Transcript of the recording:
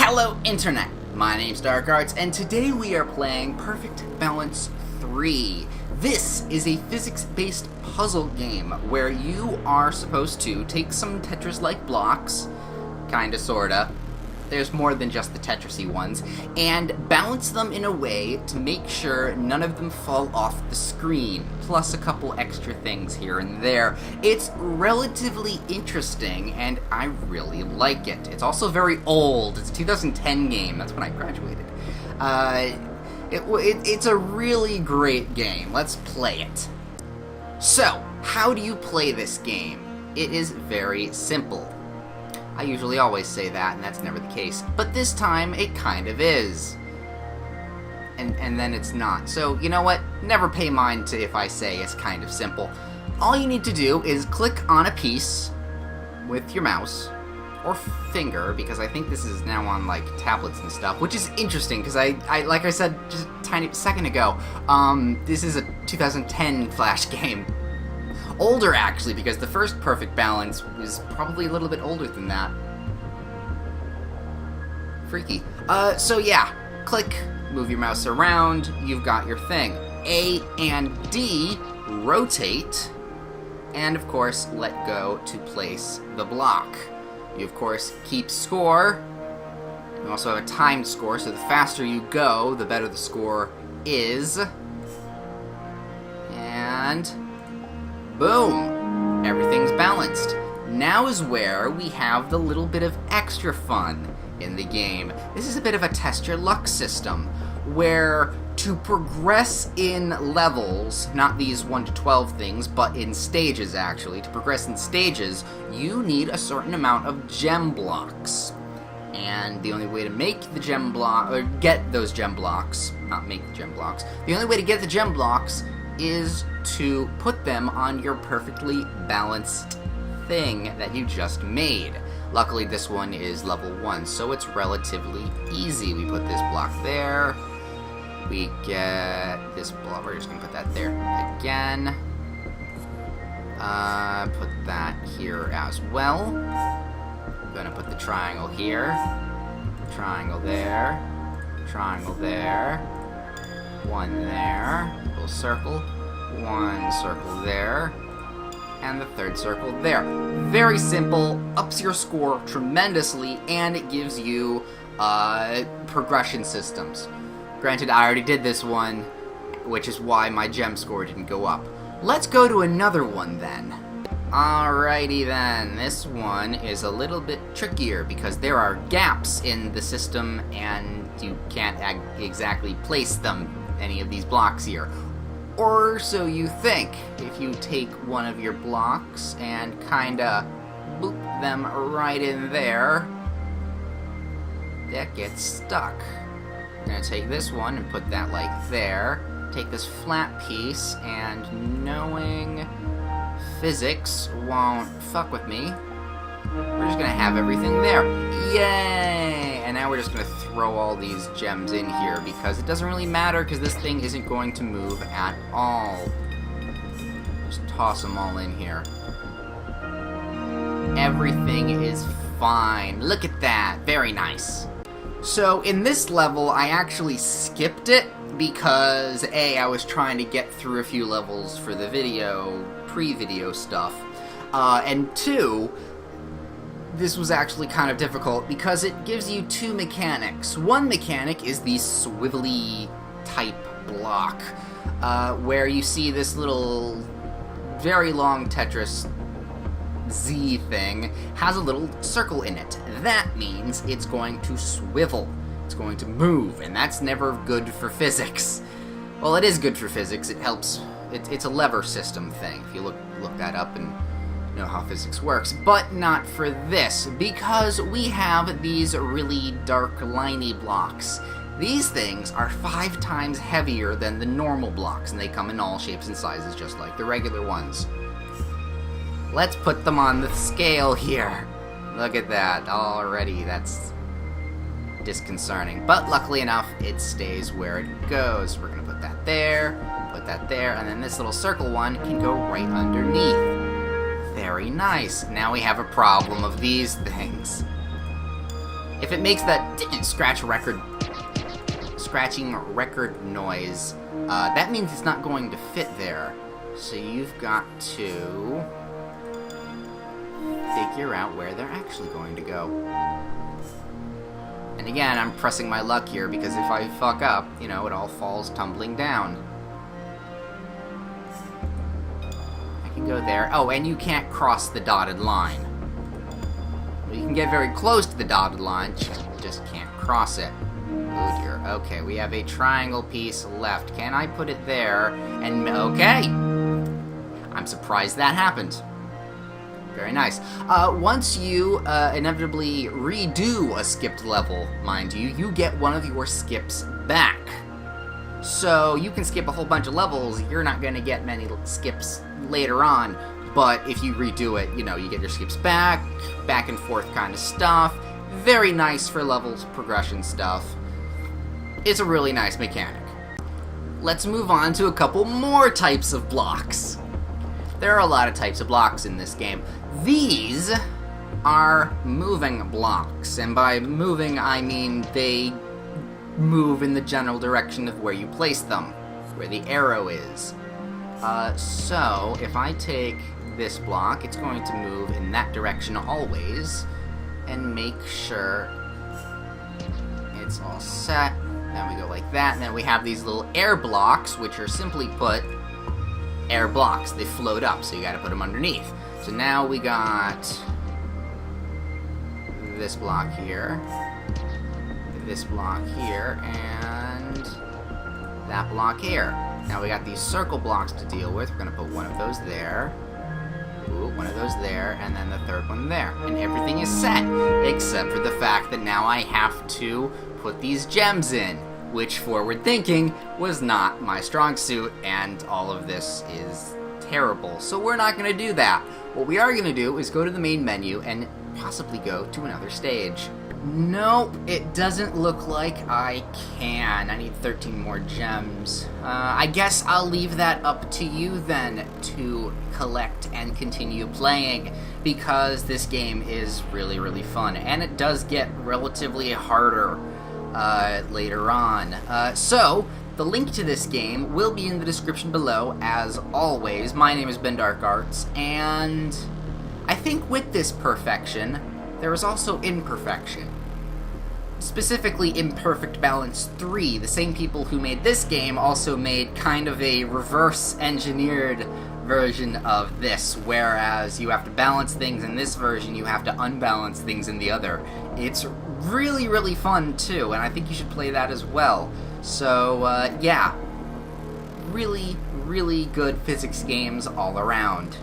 Hello Internet, my name's Dark Arts, and today we are playing Perfect Balance 3. This is a physics-based puzzle game where you are supposed to take some Tetris-like blocks, kinda sorta, there's more than just the Tetris-y ones, and balance them in a way to make sure none of them fall off the screen, plus a couple extra things here and there. It's relatively interesting, and I really like it. It's also very old. It's a 2010 game. That's when I graduated. It's a really great game. Let's play it. So, how do you play this game? It is very simple. I usually always say that, and that's never the case. But this time, it kind of is. And then it's not. So, you know what? Never pay mind to if I say it's kind of simple. All you need to do is click on a piece with your mouse, or finger, because I think this is now on, like, tablets and stuff, which is interesting, because I like I said just a tiny second ago, this is a 2010 Flash game. Older, actually, because the first Perfect Balance was probably a little bit older than that. Freaky. So yeah, click, move your mouse around, you've got your thing. A and D, rotate, and of course, let go to place the block. You, of course, keep score. You also have a timed score, so the faster you go, the better the score is. And boom! Everything's balanced. Now is where we have the little bit of extra fun in the game. This is a bit of a test your luck system, where to progress in levels, not these 1 to 12 things, but in stages actually, to progress in stages, you need a certain amount of gem blocks. And the only way to make the gem block, or get those gem blocks, not make the gem blocks, the only way to get the gem blocks is to put them on your perfectly balanced thing that you just made. Luckily, this one is level 1, so it's relatively easy. We put this block there. We get this block. We're just going to put that there again. Put that here as well. I'm going to put the triangle here. Triangle there. Triangle there. One there. Little circle. One circle there. And the third circle there. Very simple, ups your score tremendously, and it gives you progression systems. Granted, I already did this one, which is why my gem score didn't go up. Let's go to another one then. Alrighty then, this one is a little bit trickier because there are gaps in the system and you can't exactly place them, any of these blocks here. Or so you think. If you take one of your blocks and kinda boop them right in there, that gets stuck. I'm gonna take this one and put that like there, take this flat piece, and knowing physics won't fuck with me, we're just gonna have everything there. Yay! And now we're just gonna throw all these gems in here because it doesn't really matter because this thing isn't going to move at all. Just toss them all in here. Everything is fine. Look at that. Very nice. So in this level, I actually skipped it because A, I was trying to get through a few levels for the video, pre-video stuff, and 2, this was actually kind of difficult because it gives you 2 mechanics. One mechanic is the swivelly type block, where you see this little very long Tetris Z thing has a little circle in it. That means it's going to swivel. It's going to move, and that's never good for physics. Well, it is good for physics. It helps. It's a lever system thing. If you look that up and know how physics works, but not for this, because we have these really dark, liney blocks. These things are 5 times heavier than the normal blocks, and they come in all shapes and sizes, just like the regular ones. Let's put them on the scale here. Look at that. Already, that's disconcerting. But luckily enough, it stays where it goes. We're going to put that there, and then this little circle one can go right underneath. Very nice. Now we have a problem of these things. If it makes that scratching record noise, that means it's not going to fit there. So you've got to figure out where they're actually going to go. And again, I'm pressing my luck here, because if I fuck up, you know, it all falls tumbling down. I can go there. Oh, and you can't cross the dotted line. You can get very close to the dotted line, just can't cross it. Oh dear. Okay, we have a triangle piece left. Can I put it there? And okay! I'm surprised that happened. Very nice. Once you inevitably redo a skipped level, mind you, you get one of your skips back. So you can skip a whole bunch of levels, you're not going to get many skips later on, but if you redo it, you know, you get your skips back and forth kind of stuff. Very nice for levels progression stuff. It's a really nice mechanic. Let's move on to a couple more types of blocks. There are a lot of types of blocks in this game. These are moving blocks, and by moving I mean they move in the general direction of where you place them, where the arrow is. So if I take this block, it's going to move in that direction always, and make sure it's all set. Then we go like that, and then we have these little air blocks, which are simply put air blocks. They float up, so you gotta put them underneath. So now we got this block here, this block here, and that block here. Now we got these circle blocks to deal with. We're gonna put one of those there, one of those there, and then the third one there. And everything is set, except for the fact that now I have to put these gems in, which, forward thinking, was not my strong suit, and all of this is terrible. So we're not going to do that. What we are going to do is go to the main menu and possibly go to another stage. Nope, it doesn't look like I can. I need 13 more gems. I guess I'll leave that up to you then to collect and continue playing, because this game is really, really fun, and it does get relatively harder later on. So, the link to this game will be in the description below, as always. My name is Ben Dark Arts, and I think with this perfection, there is also imperfection. Specifically, Imperfect Balance 3. The same people who made this game also made kind of a reverse-engineered version of this, whereas you have to balance things in this version, you have to unbalance things in the other. It's really, really fun, too, and I think you should play that as well. So, yeah. Really, really good physics games all around.